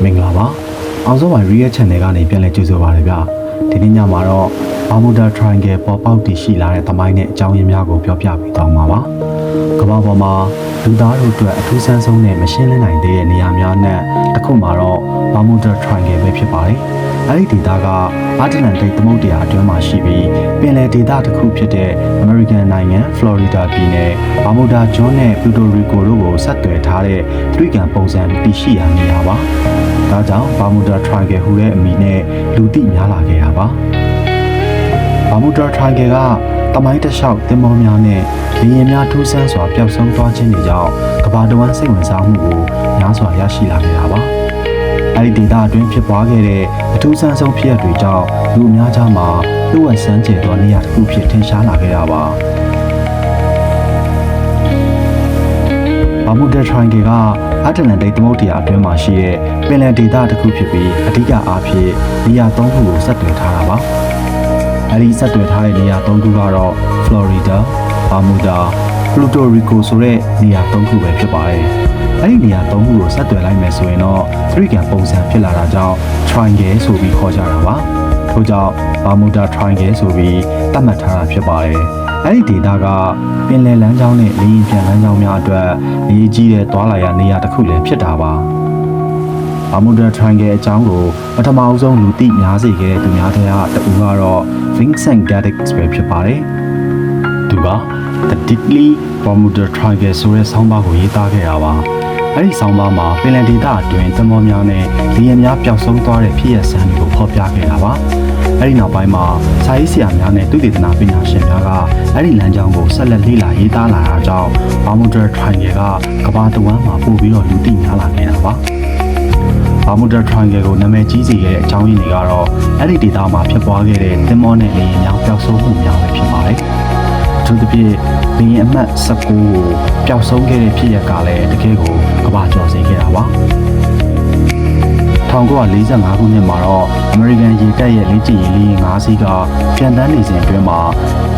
မင်္ဂလာပါအောင်စောပိုင်း Real Channel ကနေပြန်လည်ကြိုဆိုပါရစေဗျာဒီနေ့ညမှာတော့ Bermuda Triangle ပေါ်ပေါက်တည်ရှိလာတဲ့သမိုင်းနဲ့အကြောင်းရင်းများကိုပြောပြပေးသွားမှာပါကမ္ဘာပေါ်မှာလူသားတို့အတွက်အထူးဆန်းဆုံးနဲ့မရှင်းလင်းနိုင်သေးတဲ့နေရာများနဲ့တစ်ခုမှာတော့ Bermuda Triangle ပဲဖြစ်ပါတယ်အဲဒီဒေသကအတ္တလန်တိတ်သမုဒ္ဒရာအတွင်းမှာရှိပြီးပင်လယ်ဒေသတစ်ခုဖြစ်တဲ့ American နိုင်ငံ Florida ပြည်နယ် Bermuda ကျွန်းနဲ့ Puerto Rico တို့ကိုဆက်သွယ်ထားတဲ့တွေ့ကံပုံစံတည်ရှိရာနေရာပါဒါကြောင့် Bermuda Triangle ဟူတဲ့အမည်နဲ့လူသိများလာခဲ့တာပါ Bermuda Triangle ကတမိုင်းတစ်လျှောက်သင်္ဘောများနဲ့လေယာဉ်များထူးဆန်းစွာပျောက်ဆုံးသွားခြင်းတွေကြောင့်ကမ္ဘာတဝန်းစိတ်ဝင်စားမှုကိုများစွာရရှိလာခဲ့တာပါအဲဒီဒေသအတွင်းဖြစ်ပွားခဲ့တဲ့အထူးဆန်းဆုံးဖြစ်ရပ်တွေကြောင့်လူအများကြားမှာလူဝက်ဆန်းကျယ်သောနေရာတစ်ခုဖြစ်ထင်ရှားလာခဲ့တာပါ Bermuda Triangle ကအတ္တလန်တိတ်သမုဒ္ဒရာအတွင်းမှာရှိတဲ့ပင်လယ်ဒေသတစ်ခုဖြစ်ပြီးအဓိကအားဖြင့်နေရာ၃ခုကိုဆက်သွယ်ထားတာပါအဲဒီဆက်သွယ်ထားတဲ့နေရာ၃ခုကတော့ Florida, Bermuda, Puerto Rico ဆိုတဲ့နေရာ၃ခုပဲဖြစ်ပါတယ်အဲ့ဒီနေရာ၃ခုကိုဆက်သွယ်လိုက်မယ်ဆိုရင်တော့3ကံပုံစံဖြစ်လာတာကြောင့် triangle ဆိုပြီးခေါ်ကြတာပါထို့ကြောင့် Bermuda Triangle ဆိုပြီးသတ်မှတ်ထားတာဖြစ်ပါတယ်အဲ့ဒီဒေသကပင်လယ်လမ်းကြောင်းနဲ့လေယာဉ်ပြန်လမ်းကြောင်းများအတွက်အရေးကြီးတဲ့သွားလာရနေရာတစ်ခုလည်းဖြစ်တာပါ Bermuda Triangle အကြောင်းကိုပထမအဆုံးလူသိများစေခဲ့တဲ့သူများထဲကတဦးကတော့ Vincent Gaddix ပဲဖြစ်ပါတယ်သူက The Deadly Bermuda Triangle ဆိုတဲ့ဆောင်းပါးကိုရေးသားခဲ့တာပါအဲ့ဒီဆောင်းပါးမှာပင်လယ်ဒေသအတွင်းသင်္ဘောများနဲ့လေယာဉ်များပျောက်ဆုံးသွားတဲ့ဖြစ်ရပ်ဆန်းတွေကိုဖော်ပြခဲ့တာပါအဲ့ဒီနောက်ပိုင်းမှာစာရေးဆရာများနဲ့သုတေသနပညာရှင်များကအဲ့ဒီလမ်းကြောင်းကိုဆက်လက်လေ့လာရေးသားလာတာကြောင့် Bermuda Triangle ကကမ္ဘာတဝန်းမှာပို့ပြီးတော့လူသိများလာခဲ့တာပါ Bermuda Triangle ကိုနာမည်ကြီးစေခဲ့တဲ့အကြောင်းရင်းတွေကတော့အဲ့ဒီဒေသမှာဖြစ်ပွားခဲ့တဲ့သင်္ဘောနဲ့လေယာဉ်များပျောက်ဆုံးမှုများပဲဖြစ်ပါတယ်အထူးသဖြင့်လေယာဉ်အမှတ်19ကိုပျောက်ဆုံးခဲ့တဲ့ဖြစ်ရပ်ကလည်းတကယ်ကိုကမ္ဘာကျော်စေခဲ့တာပါ1945ခုနှစ်မှာတော့ American ရေတပ်ရဲ့လေ့ကျင့်ရေးလေယာဉ်5စီးကပြန်တန်းနေစဉ်အတွင်းမှာ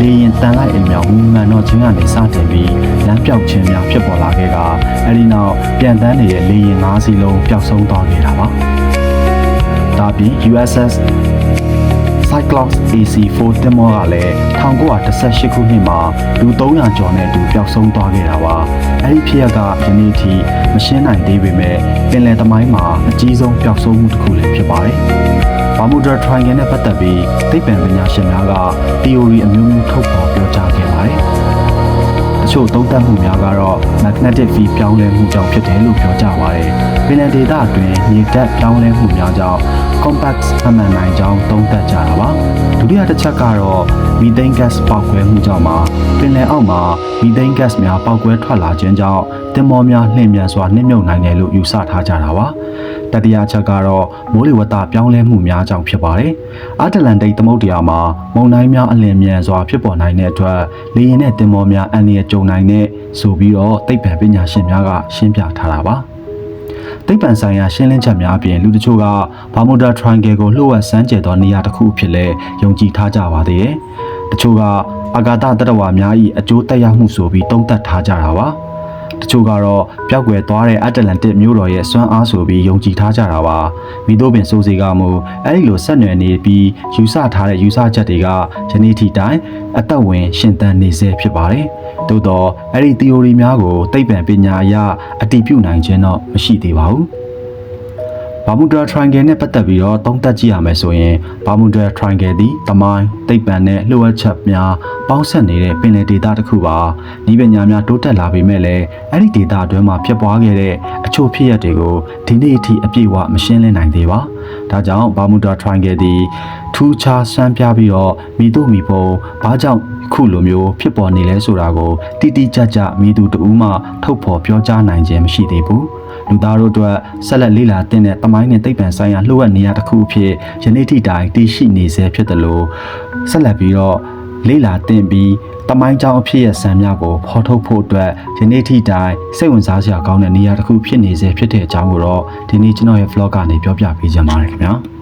လေယာဉ်တန်လိုက်အိမ်မြောင်မှုမှန်တော့ခြင်းကနေစတင်ပြီးလမ်းပြောက်ခြင်းများဖြစ်ပေါ်လာခဲ့ကအဲဒီနောက်ပြန်တန်းနေတဲ့လေယာဉ်5စီးလုံးပျောက်ဆုံးသွားခဲ့တာပါဒါပြင် USS Cyclops AC-4 သင်္ဘောကလည်း1918ခုနှစ်မှာလူ300ကျော်နဲ့အတူပျောက်ဆုံးသွားခဲ့တာပါအဲ့ဒီဖြစ်ရပ်ကယနေ့ထိမရှင်းနိုင်သေးပေမဲ့ပင်လယ်သမိုင်းမှာအကြီးဆုံးပျောက်ဆုံးမှုတစ်ခုလည်းဖြစ်ပါတယ် Bermuda Triangle နဲ့ပတ်သက်ပြီးသိပ္ပံပညာရှင်များက theory အမျိုးမျိုးထုတ်ဖော်ပြောကြားခဲ့ပါတယ်တချို့သုံးသပ်မှုများကတော့ magnetic field ပြောင်းလဲမှုကြောင့်ဖြစ်တယ်လို့ပြောကြပါတယ်ပင်လယ်ဒေသအတွင်းမြေဓာတ်ပြောင်းလဲမှုများကြောင့် compact အမှန်နိုင်ကြောင်းသုံးသပ်ကြတာပါဒုတိယတစ်ချက်ကတော့ methane gas ပေါက်ကွဲမှုကြောင့်ပင်လယ်အောက်မှာ methane gas များပေါက်ကွဲထွက်လာခြင်းကြောင့်သင်္ဘောများလှည့်မြန်စွာနှိမ့်မြုပ်နိုင်တယ်လို့ယူဆထားကြတာပါတတိယချက်ကတော့မိုးလေဝသပြောင်းလဲမှုများကြောင့်ဖြစ်ပါတယ်အတ္တလန်တိတ်သမုဒ္ဒရာမှာမုန်တိုင်းများအလင်းမြန်စွာဖြစ်ပေါ်နိုင်တဲ့အတွက်လေယာဉ်နဲ့သင်္ဘောများအန္တရာယ်ကြုံနိုင်တဲ့ဆိုပြီးတော့သိပ္ပံပညာရှင်များကရှင်းပြထားတာပါသိပ္ပံဆိုင်ရာရှင်းလင်းချက်များအပြင်လူတချို့က Bermuda Triangle ကိုလှုပ်ဝက်စမ်းကြယ်သောနေရာတစ်ခုဖြစ်လဲယုံကြည်ထားကြပါသေးတယ်။တချို့ကအာကာသတတ္တဝါများ၏အကျိုးသက်ရောက်မှုဆိုပြီးသုံးသပ်ထားကြတာပါ။တချို့ကတော့ပျောက်ကွယ်သွားတဲ့အတ္တလန်တစ်မြို့တော်ရဲ့စွမ်းအားဆိုပြီးယုံကြည်ထားကြတာပါ။မိတို့ပင်စိုးစီကမူအဲ့ဒီလိုဆက်နွယ်နေပြီးယူဆထားတဲ့ယူဆချက်တွေကယနေ့ထိတိုင်အသက်ဝင်ရှင်သန်နေစေဖြစ်ပါတယ်။သို့တော့အဲ့ဒီ theory များကိုသိပ္ပံပညာအရအတည်ပြုနိုင်ခြင်းတော့မရှိသေးပါဘူး။ Bermuda Triangle နဲ့ပတ်သက်ပြီးတော့သုံးသပ်ကြည့်ရမယ်ဆိုရင် Bermuda Triangle သည်သမိုင်းသိပ္ပံနဲ့လှုပ်ဝက်ချက်များပေါင်းစပ်နေတဲ့ပင်လယ်ဒေသတစ်ခုပါ။ဤပညာများတိုးတက်လာပေမဲ့လည်းအဲ့ဒီဒေသအတွင်းမှာဖြစ်ပွားခဲ့တဲ့အချို့ဖြစ်ရပ်တွေကိုဒီနေ့အထိအပြည့်အဝမရှင်းလင်းနိုင်သေးပါ။ဒါကြောင့် Bermuda Triangle သည်ထူးခြားဆန်းပြပြီးတော့မိတို့မိပုံဘာကြောင့်ခုလိုမျိုးဖြစ်ပေါ်နေလဲဆိုတာကိုတိတိကျကျမိသူတဦးမှထုတ်ဖော်ပြောကြားနိုင်ခြင်းမရှိသေးဘူး။လူသားတို့အတွက်ဆက်လက်လေ့လာသင့်တဲ့သမိုင်းနဲ့သိပ္ပံဆိုင်ရာလှုပ်ဝက်နေရာတစ်ခုအဖြစ်ယနေ့ထိတိုင်တည်ရှိနေဆဲဖြစ်တယ်လို့ဆက်လက်ပြီးတော့လေ့လာသင့်ပြီးသမိုင်းကြောင်းအဖြစ်ရဲ့ဆန်းများကိုဖော်ထုတ်ဖို့အတွက်ယနေ့ထိတိုင်စိတ်ဝင်စားစရာကောင်းတဲ့နေရာတစ်ခုဖြစ်နေဆဲဖြစ်တဲ့အကြောင်းကိုတော့ဒီနေ့ကျွန်တော်ရဲ့ vlog ကနေပြောပြပေးချင်ပါတယ်ခင်ဗျာ။